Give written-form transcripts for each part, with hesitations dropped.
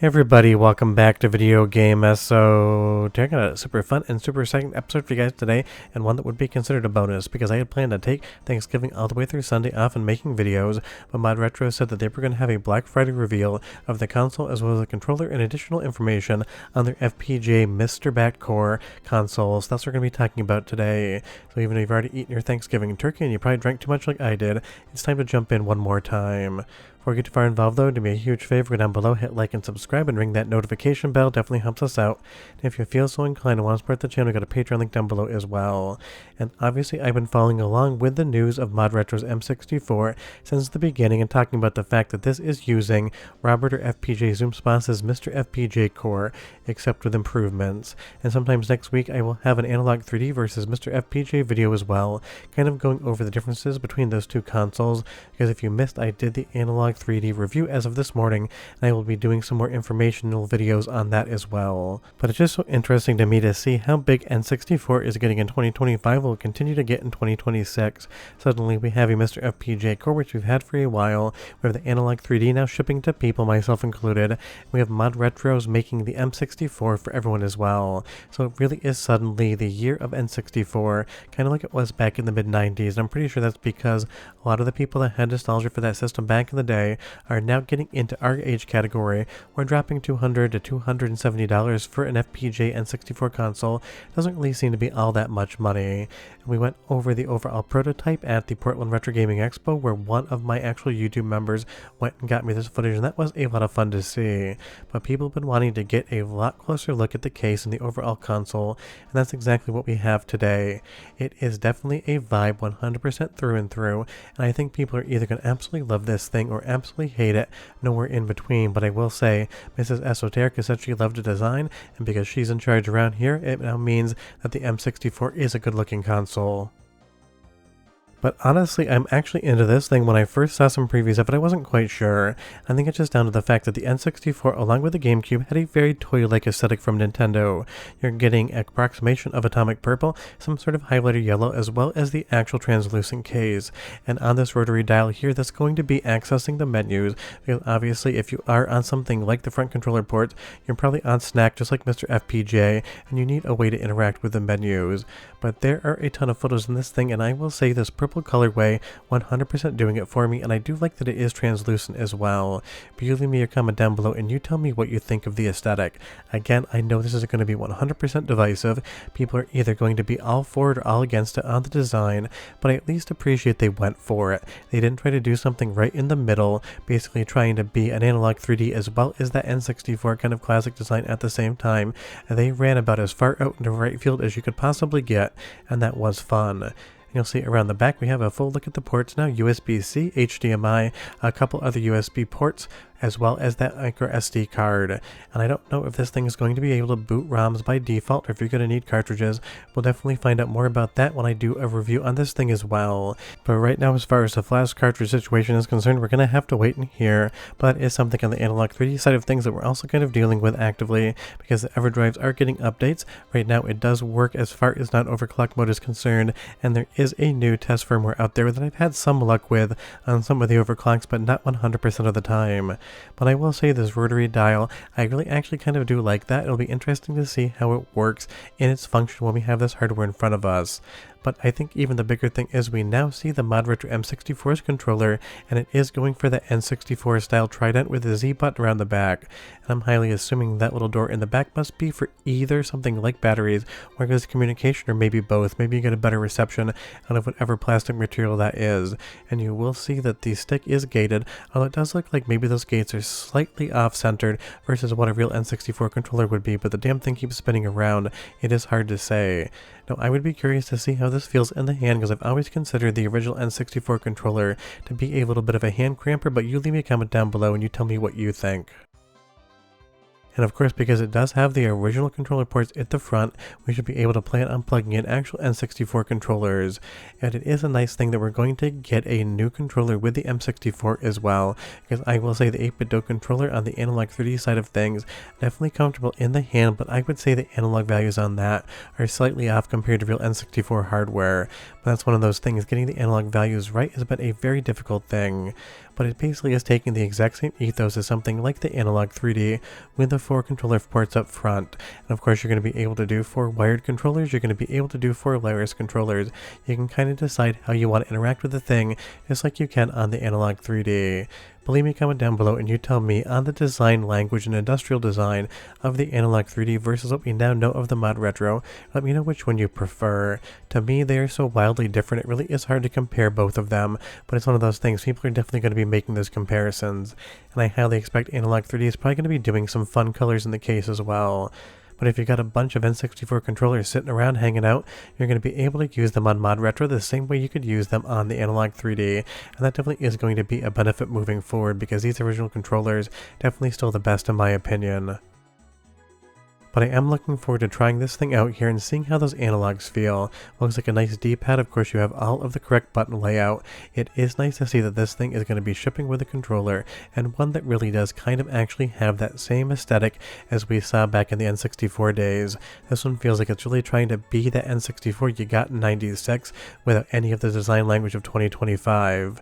Hey everybody, welcome back to Video Game SO. I got a super fun and super exciting episode for you guys today, and one that would be considered a bonus, because I had planned to take Thanksgiving all the way through Sunday off and making videos, but ModRetro said that they were going to have a Black Friday reveal of the console as well as the controller and additional information on their FPGA Mr. Bat Core consoles. That's what we're going to be talking about today. So even if you've already eaten your Thanksgiving turkey and you probably drank too much like I did, it's time to jump in one more time. Before we get too far involved though, do me a huge favor, go down below, hit like and subscribe, and ring that notification bell. Definitely helps us out. And if you feel so inclined and want to support the channel, we got a Patreon link down below as well. And obviously I've been following along with the news of ModRetro's M64 since the beginning and talking about the fact that this is using Robert or FPGA Zoomspass's Mr. FPGA Core, except with improvements. And sometimes next week I will have an Analogue 3D versus Mr. FPGA video as well, kind of going over the differences between those two consoles, because if you missed, I did the Analogue 3D review as of this morning, and I will be doing some more informational videos on that as well. But it's just so interesting to me to see how big N64 is getting in 2025, will continue to get in 2026. Suddenly we have a Mr. FPGA Core, which we've had for a while. We have the Analogue 3D now shipping to people, myself included. We have ModRetro's making the M64 for everyone as well. So it really is suddenly the year of N64, kind of like it was back in the mid-90s. And I'm pretty sure that's because a lot of the people that had nostalgia for that system back in the day are now getting into our age category, where dropping $200 to $270 for an FPGA N64 console doesn't really seem to be all that much money. And we went over the overall prototype at the Portland Retro Gaming Expo, where one of my actual YouTube members went and got me this footage, and that was a lot of fun to see. But people have been wanting to get a lot closer look at the case and the overall console, and that's exactly what we have today. It is definitely a vibe 100% through and through, and I think people are either going to absolutely love this thing or absolutely hate it, nowhere in between. But I will say, Mrs. Esoterica said she loved the design, and because she's in charge around here, it now means that the M64 is a good looking console. But honestly, I'm actually into this thing. When I first saw some previews of it, I wasn't quite sure. I think it's just down to the fact that the N64, along with the GameCube, had a very toy-like aesthetic from Nintendo. You're getting an approximation of atomic purple, some sort of highlighter yellow, as well as the actual translucent case. And on this rotary dial here, that's going to be accessing the menus, because obviously if you are on something like the front controller ports, you're probably on snack just like Mr. FPGA, and you need a way to interact with the menus. But there are a ton of photos in this thing, and I will say this purple colorway 100% doing it for me, and I do like that it is translucent as well. But you leave me a comment down below and you tell me what you think of the aesthetic. Again, I know this is going to be 100% divisive. People are either going to be all for it or all against it on the design, but I at least appreciate they went for it. They didn't try to do something right in the middle, basically trying to be an Analogue 3D as well as that N64 kind of classic design at the same time. And they ran about as far out into right field as you could possibly get, and that was fun. You'll see around the back we have a full look at the ports now, USB-C, HDMI, a couple other USB ports, as well as that micro SD card. And I don't know if this thing is going to be able to boot ROMs by default or if you're going to need cartridges. We'll definitely find out more about that when I do a review on this thing as well. But right now, as far as the flash cartridge situation is concerned, we're going to have to wait and hear. But it is something on the Analogue 3D side of things that we're also kind of dealing with actively, because the EverDrives are getting updates. Right now it does work as far as not overclock mode is concerned, and there is a new test firmware out there that I've had some luck with on some of the overclocks, but not 100% of the time. But I will say this rotary dial, I really actually kind of do like that. It'll be interesting to see how it works in its function when we have this hardware in front of us. But I think even the bigger thing is we now see the ModRetro M64's controller, and it is going for the N64 style trident with a Z button around the back. And I'm highly assuming that little door in the back must be for either something like batteries, or it goes communication, or maybe both. Maybe you get a better reception out of whatever plastic material that is. And you will see that the stick is gated, although it does look like maybe those gates are slightly off-centered versus what a real N64 controller would be, but the damn thing keeps spinning around. It is hard to say. Now, I would be curious to see how this feels in the hand, because I've always considered the original N64 controller to be a little bit of a hand cramper, but you leave me a comment down below and you tell me what you think. And of course, because it does have the original controller ports at the front, we should be able to play it on plugging in actual N64 controllers. And it is a nice thing that we're going to get a new controller with the M64 as well, because I will say the 8-bit controller on the Analogue 3D side of things, definitely comfortable in the hand, but I would say the analog values on that are slightly off compared to real N64 hardware. But that's one of those things, getting the analog values right has been a very difficult thing. but it basically is taking the exact same ethos as something like the Analogue 3D with the 4 controller ports up front. And of course, you're going to be able to do 4 wired controllers, you're going to be able to do 4 wireless controllers. You can kind of decide how you want to interact with the thing, just like you can on the Analogue 3D. But leave me a comment down below and you tell me on the design language and industrial design of the Analogue 3D versus what we now know of the ModRetro. Let me know which one you prefer. To me, they are so wildly different, it really is hard to compare both of them, but it's one of those things, people are definitely going to be making those comparisons, and I highly expect Analogue 3D is probably going to be doing some fun colors in the case as well. But if you've got a bunch of N64 controllers sitting around hanging out, you're going to be able to use them on ModRetro the same way you could use them on the Analogue 3D, and that definitely is going to be a benefit moving forward because these original controllers definitely still the best in my opinion. But I am looking forward to trying this thing out here and seeing how those analogs feel. Looks like a nice D-pad, of course you have all of the correct button layout. It is nice to see that this thing is going to be shipping with a controller, and one that really does kind of actually have that same aesthetic as we saw back in the N64 days. This one feels like it's really trying to be that N64 you got in '96 without any of the design language of 2025.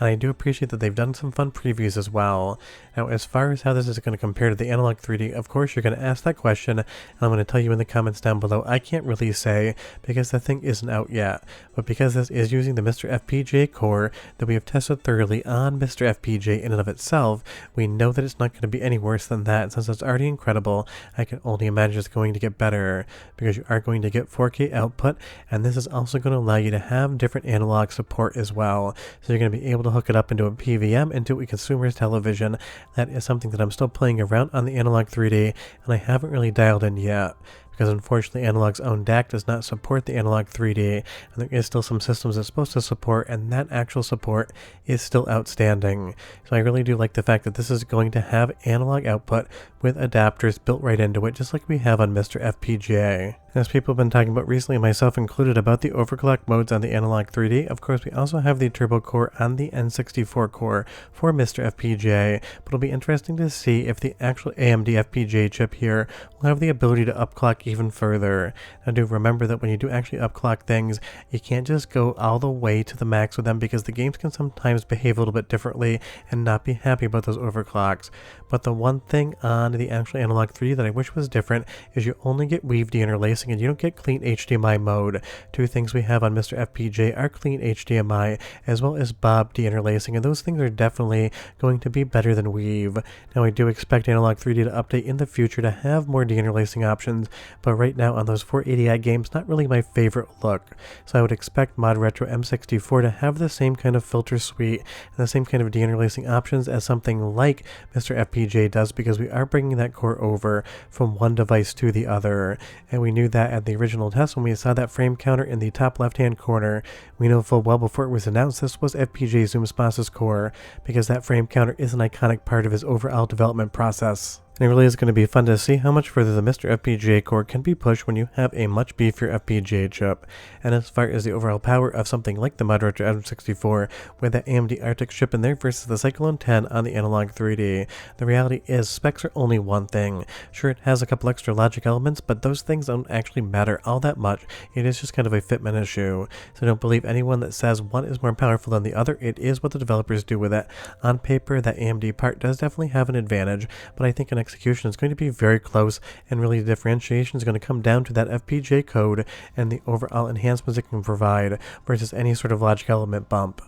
And I do appreciate that they've done some fun previews as well. Now, as far as how this is going to compare to the Analogue 3D, of course you're going to ask that question, and I'm going to tell you in the comments down below. I can't really say, because the thing isn't out yet, but because this is using the Mr. FPGA core that we have tested thoroughly on Mr. FPGA in and of itself, we know that it's not going to be any worse than that, and since it's already incredible, I can only imagine it's going to get better, because you are going to get 4K output, and this is also going to allow you to have different analog support as well, so you're going to be able to hook it up into a PVM, into a consumer's television. That is something that I'm still playing around on the Analogue 3D, and I haven't really dialed in yet, because unfortunately Analog's own DAC does not support the Analogue 3D, and there is still some systems it's supposed to support, and that actual support is still outstanding. So I really do like the fact that this is going to have analog output with adapters built right into it, just like we have on Mr. FPGA. As people have been talking about recently, myself included, about the overclock modes on the Analogue 3D, of course we also have the turbo core on the N64 core for Mr. FPGA, but it'll be interesting to see if the actual AMD FPGA chip here will have the ability to upclock even further. Now do remember that when you do actually upclock things, you can't just go all the way to the max with them, because the games can sometimes behave a little bit differently and not be happy about those overclocks. But the one thing on the actual Analogue 3D that I wish was different is you only get weave deinterlacing and you don't get clean HDMI mode. Two things we have on Mr. FPGA are clean HDMI as well as Bob deinterlacing, and those things are definitely going to be better than weave. Now I do expect Analogue 3D to update in the future to have more deinterlacing options, but right now on those 480i games, not really my favorite look. So I would expect ModRetro M64 to have the same kind of filter suite and the same kind of deinterlacing options as something like Mr. FPGA does, because we are bringing that core over from one device to the other, and we knew that at the original test when we saw that frame counter in the top left hand corner. We know full well before it was announced this was FPGA Zoomspass's core, because that frame counter is an iconic part of his overall development process. And it really is going to be fun to see how much further the Mr. FPGA core can be pushed when you have a much beefier FPGA chip. And as far as the overall power of something like the ModRetro M64 with that AMD Arctic chip in there versus the Cyclone 10 on the Analogue 3D, the reality is specs are only one thing. Sure, it has a couple extra logic elements, but those things don't actually matter all that much. It is just kind of a fitment issue. So don't believe anyone that says one is more powerful than the other. It is what the developers do with it. On paper, that AMD part does definitely have an advantage, but I think an execution is going to be very close, and really the differentiation is going to come down to that FPGA code and the overall enhancements it can provide versus any sort of logic element bump.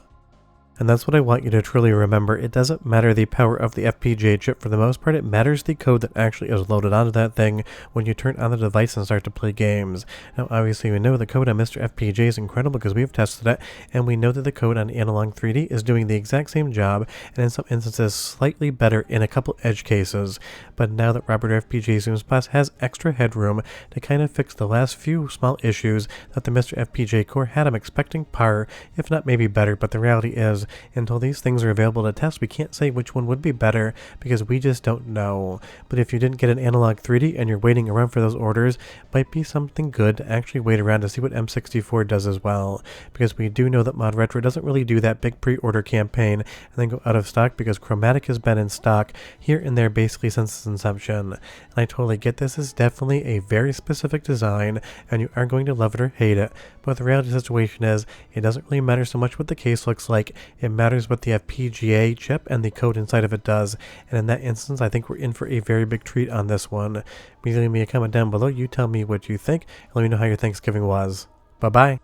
And that's what I want you to truly remember. It doesn't matter the power of the FPGA chip for the most part, it matters the code that actually is loaded onto that thing when you turn on the device and start to play games. Now obviously we know the code on Mr. FPGA is incredible because we've tested it, and we know that the code on Analogue 3D is doing the exact same job, and in some instances slightly better in a couple edge cases. But now that Robert FPGA Zoomspass has extra headroom to kind of fix the last few small issues that the Mr. FPGA core had, I'm expecting par, if not maybe better, but the reality is, until these things are available to test, we can't say which one would be better because we just don't know. But if you didn't get an Analogue 3D and you're waiting around for those orders, might be something good to actually wait around to see what M64 does as well, because we do know that ModRetro doesn't really do that big pre-order campaign and then go out of stock, because Chromatic has been in stock here and there basically since its inception. And I totally get this is definitely a very specific design and you are going to love it or hate it, but the reality of the situation is it doesn't really matter so much what the case looks like. It matters what the FPGA chip and the code inside of it does, and in that instance, I think we're in for a very big treat on this one. Leave me a comment down below, you tell me what you think, and let me know how your Thanksgiving was. Bye-bye.